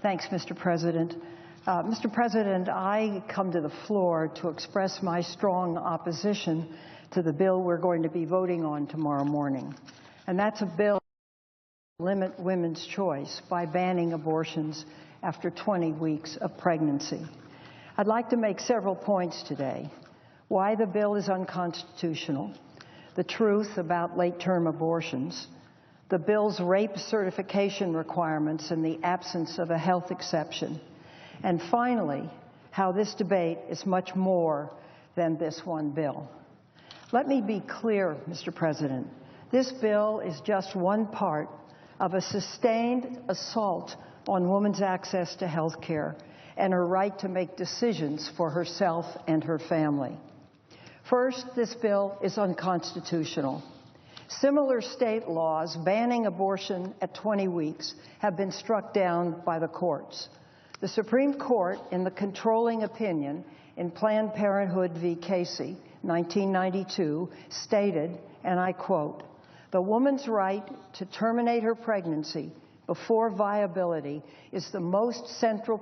Thanks, Mr. President. Mr. President, I come to the floor to express my strong opposition to the bill we're going to be voting on tomorrow morning. And that's a bill to limit women's choice by banning abortions after 20 weeks of pregnancy. I'd like to make several points today. Why the bill is unconstitutional, the truth about late-term abortions, the bill's rape certification requirements and the absence of a health exception, and finally, how this debate is much more than this one bill. Let me be clear, Mr. President. This bill is just one part of a sustained assault on women's access to health care and her right to make decisions for herself and her family. First, this bill is unconstitutional. Similar state laws banning abortion at 20 weeks have been struck down by the courts. The Supreme Court, in the controlling opinion in Planned Parenthood v. Casey, 1992, stated, and I quote, "The woman's right to terminate her pregnancy before viability is the most central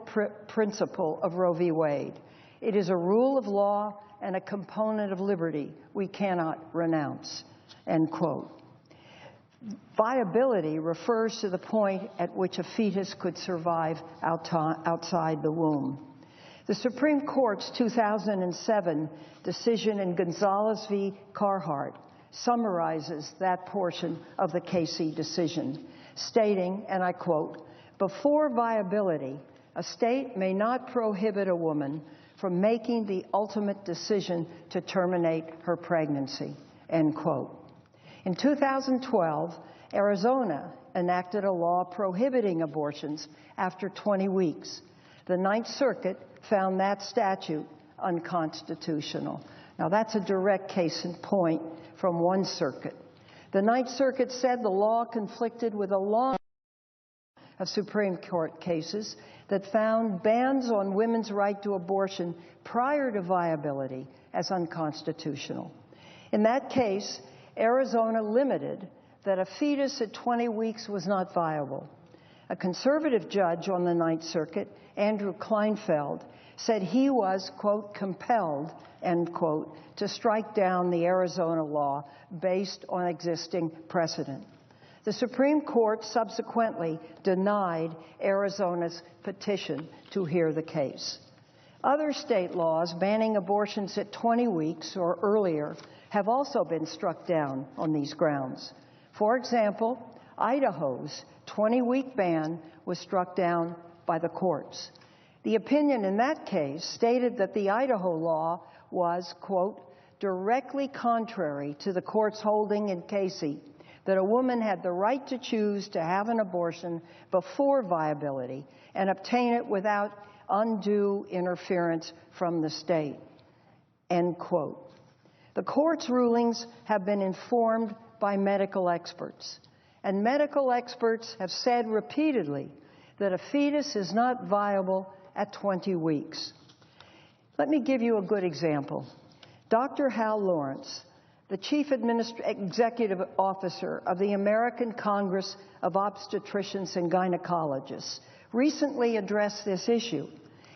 principle of Roe v. Wade. It is a rule of law and a component of liberty we cannot renounce," end quote. Viability refers to the point at which a fetus could survive outside the womb. The Supreme Court's 2007 decision in Gonzalez v. Carhart summarizes that portion of the Casey decision, stating, and I quote, "Before viability, a state may not prohibit a woman from making the ultimate decision to terminate her pregnancy," end quote. In 2012, Arizona enacted a law prohibiting abortions after 20 weeks. The Ninth Circuit found that statute unconstitutional. Now, that's a direct case in point from one circuit. The Ninth Circuit said the law conflicted with a long of Supreme Court cases that found bans on women's right to abortion prior to viability as unconstitutional. In that case, Arizona limited that a fetus at 20 weeks was not viable. A conservative judge on the Ninth Circuit, Andrew Kleinfeld, said he was, quote, "compelled," end quote, to strike down the Arizona law based on existing precedent. The Supreme Court subsequently denied Arizona's petition to hear the case. Other state laws banning abortions at 20 weeks or earlier have also been struck down on these grounds. For example, Idaho's 20-week ban was struck down by the courts. The opinion in that case stated that the Idaho law was, quote, "directly contrary to the court's holding in Casey that a woman had the right to choose to have an abortion before viability and obtain it without undue interference from the state," end quote. The court's rulings have been informed by medical experts, and medical experts have said repeatedly that a fetus is not viable at 20 weeks. Let me give you a good example. Dr. Hal Lawrence, the Chief Executive Officer of the American Congress of Obstetricians and Gynecologists, recently addressed this issue,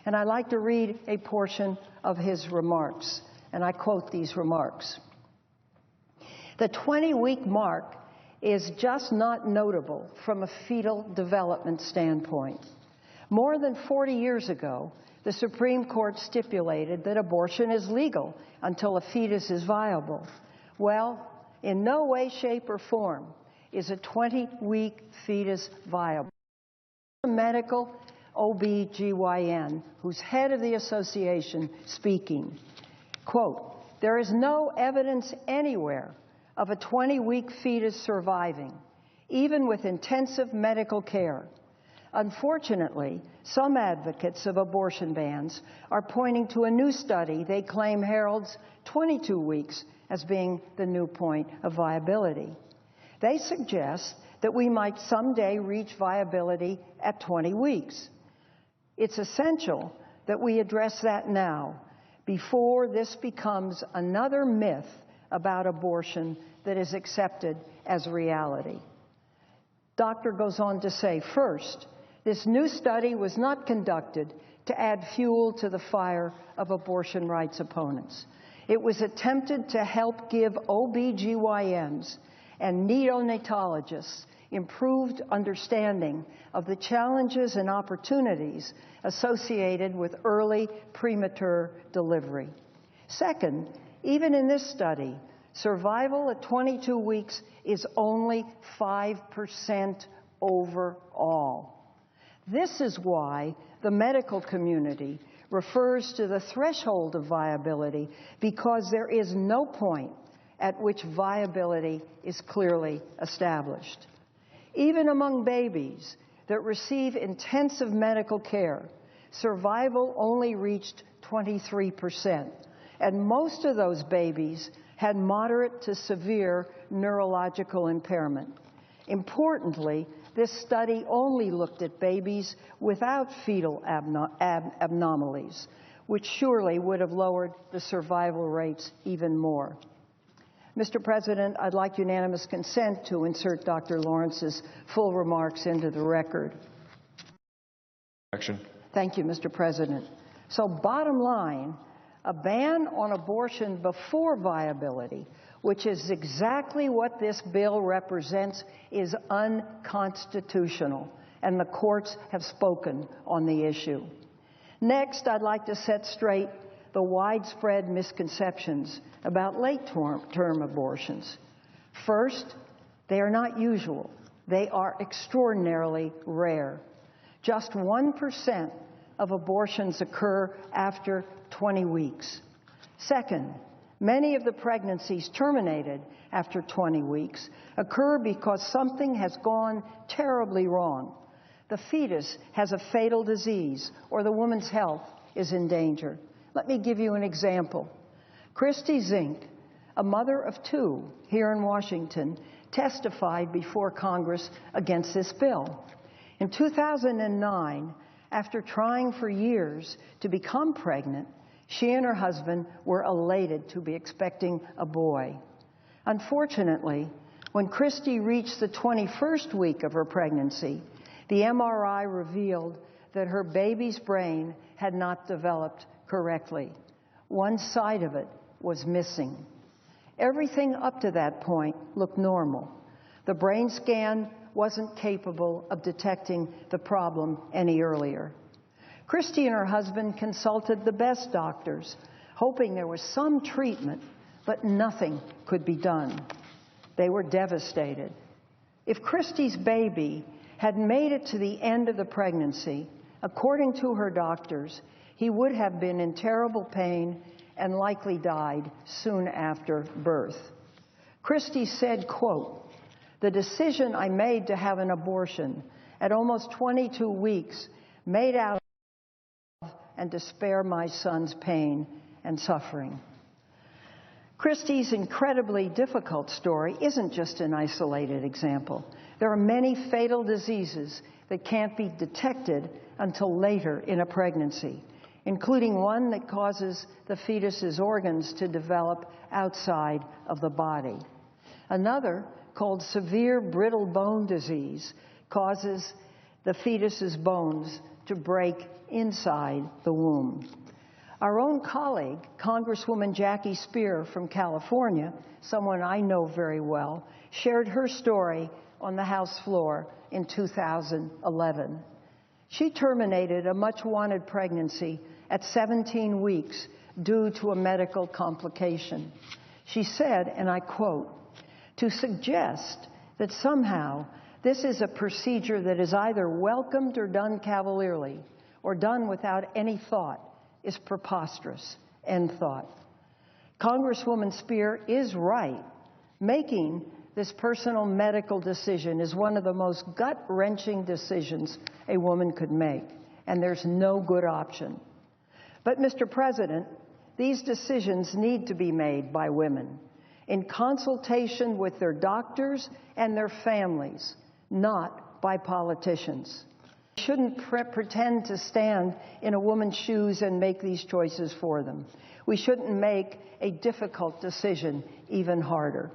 and I'd like to read a portion of his remarks, and I quote these remarks. "The 20-week mark is just not notable from a fetal development standpoint. More than 40 years ago, the Supreme Court stipulated that abortion is legal until a fetus is viable. Well, in no way, shape, or form is a 20-week fetus viable." A medical OB/GYN, who's head of the association, speaking, quote, "There is no evidence anywhere of a 20-week fetus surviving, even with intensive medical care. Unfortunately, some advocates of abortion bans are pointing to a new study they claim heralds 22 weeks as being the new point of viability. They suggest that we might someday reach viability at 20 weeks. It's essential that we address that now, before this becomes another myth about abortion that is accepted as reality." Doctor goes on to say, first, This new study was not conducted to add fuel to the fire of abortion rights opponents. It was attempted to help give OB/GYNs and neonatologists improved understanding of the challenges and opportunities associated with early premature delivery. Second, even in this study, survival at 22 weeks is only 5% overall. This is why the medical community refers to the threshold of viability, because there is no point at which viability is clearly established. Even among babies that receive intensive medical care, survival only reached 23%, and most of those babies had moderate to severe neurological impairment. Importantly, this study only looked at babies without fetal abnormalities, which surely would have lowered the survival rates even more. Mr. President, I'd like unanimous consent to insert Dr. Lawrence's full remarks into the record. Action. Thank you, Mr. President. So bottom line, a ban on abortion before viability, which is exactly what this bill represents, is unconstitutional, and the courts have spoken on the issue. Next, I'd like to set straight the widespread misconceptions about late-term abortions. First, they are not usual. They are extraordinarily rare. Just 1% of abortions occur after 20 weeks. Second, many of the pregnancies terminated after 20 weeks occur because something has gone terribly wrong. The fetus has a fatal disease, or the woman's health is in danger. Let me give you an example. Christy Zink, a mother of 2 here in Washington, testified before Congress against this bill. In 2009, after trying for years to become pregnant, she and her husband were elated to be expecting a boy. Unfortunately, when Christy reached the 21st week of her pregnancy, the MRI revealed that her baby's brain had not developed correctly. One side of it was missing. Everything up to that point looked normal. The brain scan wasn't capable of detecting the problem any earlier. Christy and her husband consulted the best doctors, hoping there was some treatment, but nothing could be done. They were devastated. If Christy's baby had made it to the end of the pregnancy, according to her doctors, he would have been in terrible pain and likely died soon after birth. Christy said, quote, "The decision I made to have an abortion at almost 22 weeks made out and to spare my son's pain and suffering." Christy's incredibly difficult story isn't just an isolated example. There are many fatal diseases that can't be detected until later in a pregnancy, including one that causes the fetus's organs to develop outside of the body. Another, called severe brittle bone disease, causes the fetus's bones to break inside the womb. Our own colleague, Congresswoman Jackie Speer from California, someone I know very well, shared her story on the House floor in 2011. She terminated a much-wanted pregnancy at 17 weeks due to a medical complication. She said, and I quote, "To suggest that somehow this is a procedure that is either welcomed or done cavalierly or done without any thought is preposterous," end thought. Congresswoman Speer is right. Making this personal medical decision is one of the most gut-wrenching decisions a woman could make, and there's no good option. But, Mr. President, these decisions need to be made by women in consultation with their doctors and their families, not by politicians. We shouldn't pretend to stand in a woman's shoes and make these choices for them. We shouldn't make a difficult decision even harder.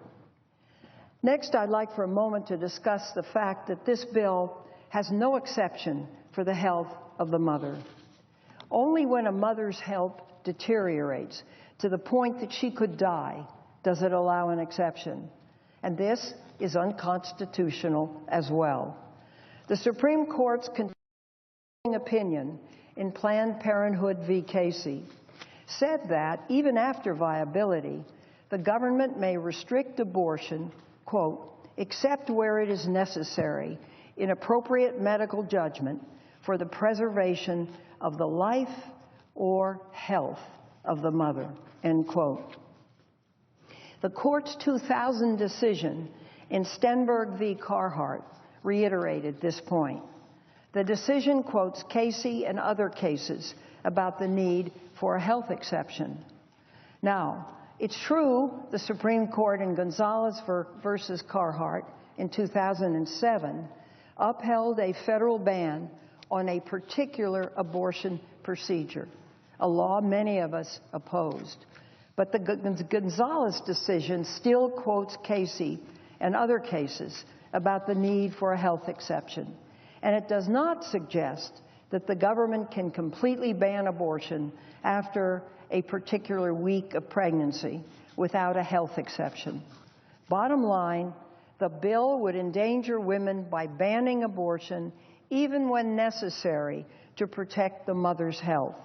Next, I'd like for a moment to discuss the fact that this bill has no exception for the health of the mother. Only when a mother's health deteriorates to the point that she could die does it allow an exception. And this is unconstitutional as well. The Supreme Court's concurring opinion in Planned Parenthood v. Casey said that even after viability, the government may restrict abortion, quote, except where it is necessary in appropriate medical judgment for the preservation of the life or health of the mother, end quote. The court's 2000 decision in Stenberg v. Carhart reiterated this point. The decision quotes Casey and other cases about the need for a health exception. Now, it's true the Supreme Court in Gonzalez v. Carhart in 2007 upheld a federal ban on a particular abortion procedure, a law many of us opposed. But the Gonzalez decision still quotes Casey and other cases about the need for a health exception. And it does not suggest that the government can completely ban abortion after a particular week of pregnancy without a health exception. Bottom line, the bill would endanger women by banning abortion even when necessary to protect the mother's health.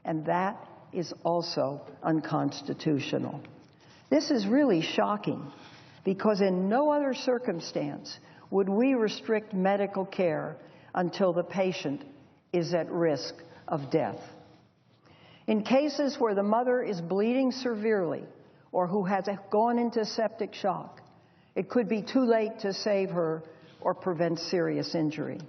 And that is also unconstitutional. This is really shocking because in no other circumstance would we restrict medical care until the patient is at risk of death. In cases where the mother is bleeding severely or who has gone into septic shock, it could be too late to save her or prevent serious injury.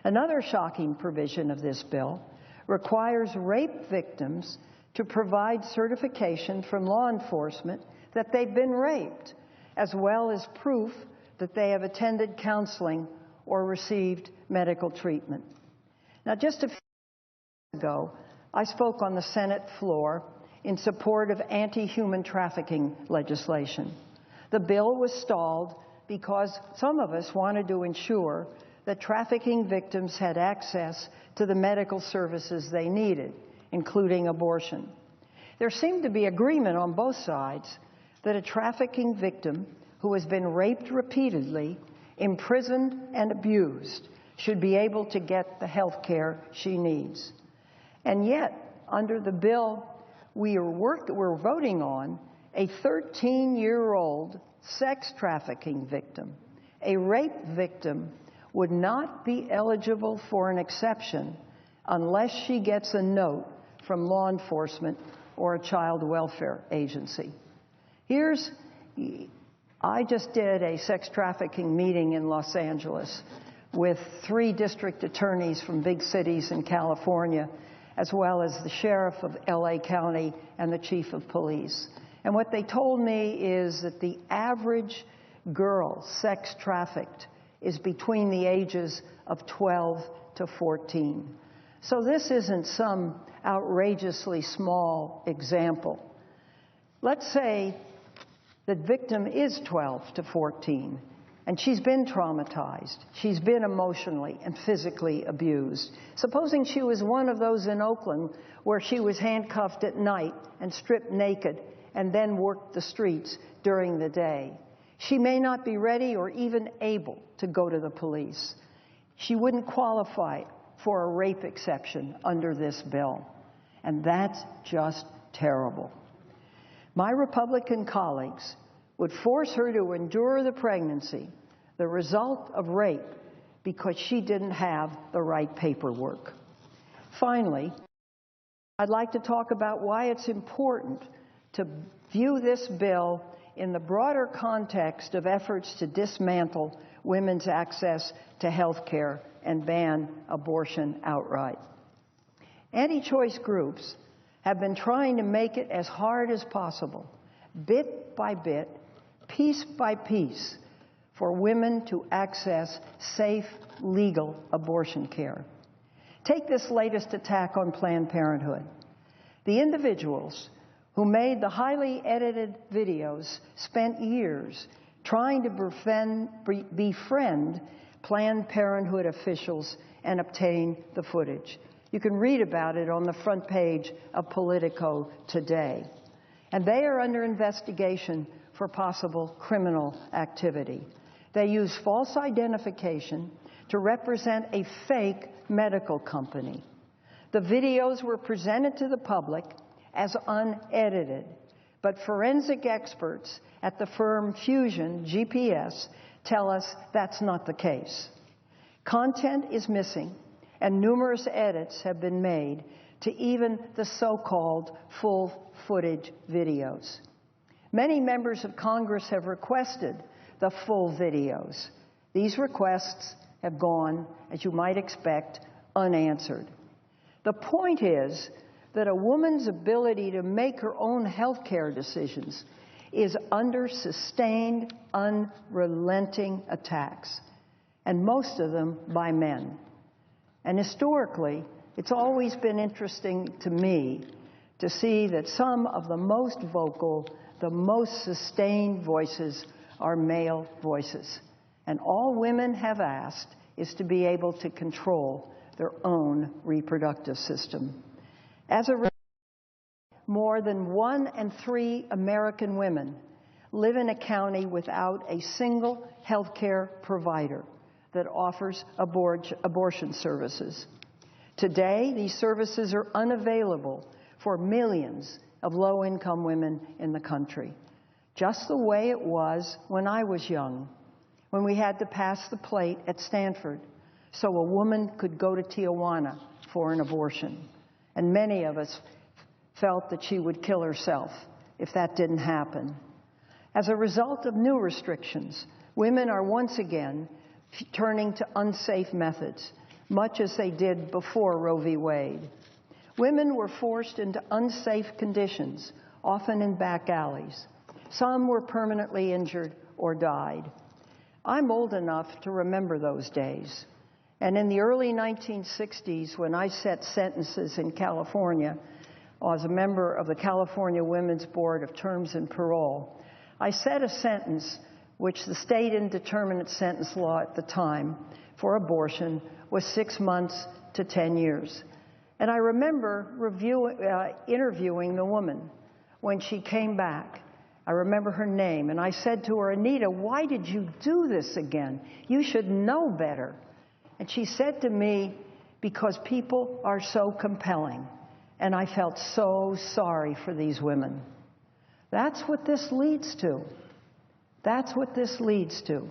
Another shocking provision of this bill requires rape victims to provide certification from law enforcement that they've been raped, as well as proof that they have attended counseling or received medical treatment. Now, just a few years ago, I spoke on the Senate floor in support of anti-human trafficking legislation. The bill was stalled because some of us wanted to ensure that trafficking victims had access to the medical services they needed, including abortion. There seemed to be agreement on both sides that a trafficking victim who has been raped repeatedly, imprisoned, and abused should be able to get the health care she needs. And yet, under the bill we're voting on, a 13-year-old sex trafficking victim, a rape victim, would not be eligible for an exception unless she gets a note from law enforcement or a child welfare agency. I just did a sex trafficking meeting in Los Angeles with 3 district attorneys from big cities in California, as well as the sheriff of LA County and the chief of police. And what they told me is that the average girl sex trafficked is between the ages of 12 to 14. So this isn't some outrageously small example. Let's say the victim is 12 to 14, and she's been traumatized. She's been emotionally and physically abused. Supposing she was one of those in Oakland where she was handcuffed at night and stripped naked and then worked the streets during the day. She may not be ready or even able to go to the police. She wouldn't qualify for a rape exception under this bill. And that's just terrible. My Republican colleagues would force her to endure the pregnancy, the result of rape, because she didn't have the right paperwork. Finally, I'd like to talk about why it's important to view this bill in the broader context of efforts to dismantle women's access to health care and ban abortion outright. Anti-choice groups have been trying to make it as hard as possible, bit by bit, piece by piece, for women to access safe, legal abortion care. Take this latest attack on Planned Parenthood. The individuals who made the highly edited videos spent years trying to befriend Planned Parenthood officials and obtain the footage. You can read about it on the front page of Politico today. And they are under investigation for possible criminal activity. They use false identification to represent a fake medical company. The videos were presented to the public as unedited, but forensic experts at the firm Fusion GPS tell us that's not the case. Content is missing, and numerous edits have been made to even the so-called full footage videos. Many members of Congress have requested the full videos. These requests have gone, as you might expect, unanswered. The point is that a woman's ability to make her own health care decisions is under sustained, unrelenting attacks, and most of them by men. And historically, it's always been interesting to me to see that some of the most vocal, the most sustained voices are male voices. And all women have asked is to be able to control their own reproductive system. As a result, more than 1 in 3 American women live in a county without a single health care provider that offers abortion services. Today, these services are unavailable for millions of low-income women in the country, just the way it was when I was young, when we had to pass the plate at Stanford so a woman could go to Tijuana for an abortion. And many of us felt that she would kill herself if that didn't happen. As a result of new restrictions, women are once again turning to unsafe methods, much as they did before Roe v. Wade. Women were forced into unsafe conditions, often in back alleys. Some were permanently injured or died. I'm old enough to remember those days. And in the early 1960s, when I set sentences in California, as a member of the California Women's Board of Terms and Parole, I set a sentence which the state indeterminate sentence law at the time for abortion was 6 months to 10 years. And I remember interviewing the woman when she came back. I remember her name, and I said to her, "Anita, why did you do this again? You should know better." And she said to me, "Because people are so compelling." And I felt so sorry for these women. That's what this leads to. That's what this leads to.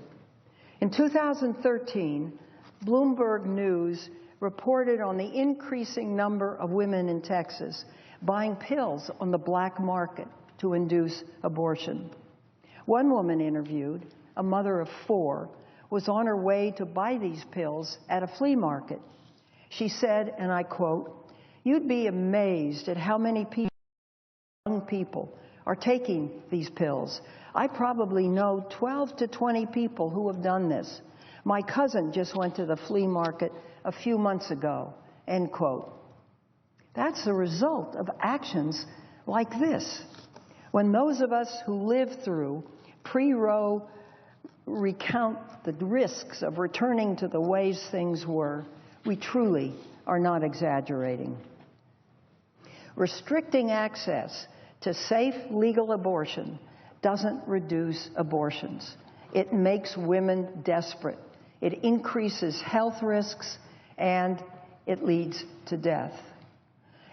In 2013, Bloomberg News reported on the increasing number of women in Texas buying pills on the black market to induce abortion. One woman interviewed, a mother of 4, was on her way to buy these pills at a flea market. She said, and I quote, "You'd be amazed at how many young people are taking these pills. I probably know 12 to 20 people who have done this. My cousin just went to the flea market a few months ago," end quote. That's the result of actions like this. When those of us who lived through pre-Roe recount the risks of returning to the ways things were, we truly are not exaggerating. Restricting access to safe legal abortion doesn't reduce abortions. It makes women desperate. It increases health risks, and it leads to death.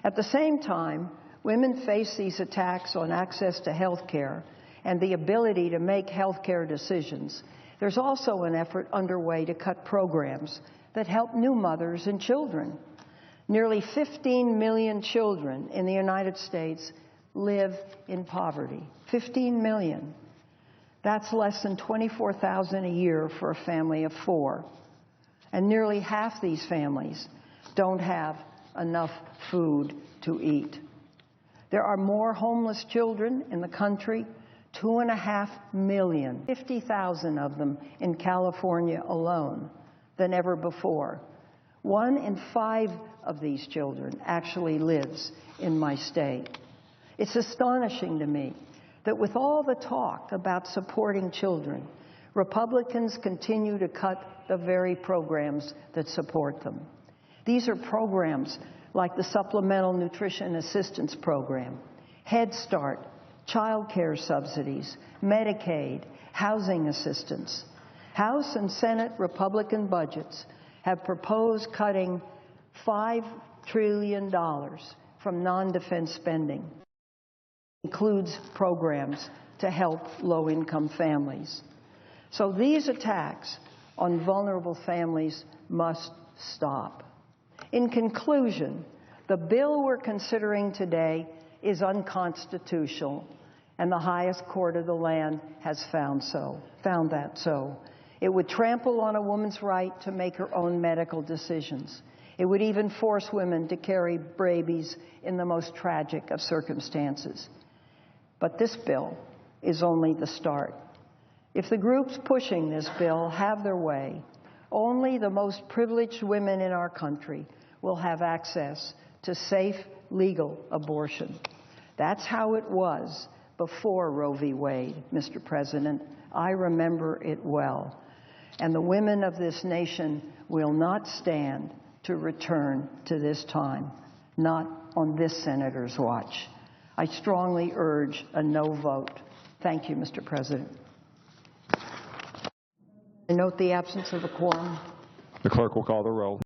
At the same time, women face these attacks on access to health care and the ability to make health care decisions. There's also an effort underway to cut programs that help new mothers and children. Nearly 15 million children in the United States live in poverty. 15 million. That's less than $24,000 a year for a family of 4. And nearly half these families don't have enough food to eat. There are more homeless children in the country, 2.5 million, 50,000 of them in California alone, than ever before. 1 in 5 of these children actually lives in my state. It's astonishing to me that with all the talk about supporting children, Republicans continue to cut the very programs that support them. These are programs like the Supplemental Nutrition Assistance Program, Head Start, child care subsidies, Medicaid, housing assistance. House and Senate Republican budgets have proposed cutting $5 trillion from non-defense spending. It includes programs to help low-income families. So these attacks on vulnerable families must stop. In conclusion, the bill we're considering today is unconstitutional, and the highest court of the land has found that so. It would trample on a woman's right to make her own medical decisions. It would even force women to carry babies in the most tragic of circumstances. But this bill is only the start. If the groups pushing this bill have their way, only the most privileged women in our country will have access to safe, legal abortion. That's how it was before Roe v. Wade, Mr. President. I remember it well. And the women of this nation will not stand to return to this time, not on this senator's watch. I strongly urge a no vote. Thank you, Mr. President. I note the absence of a quorum. The clerk will call the roll.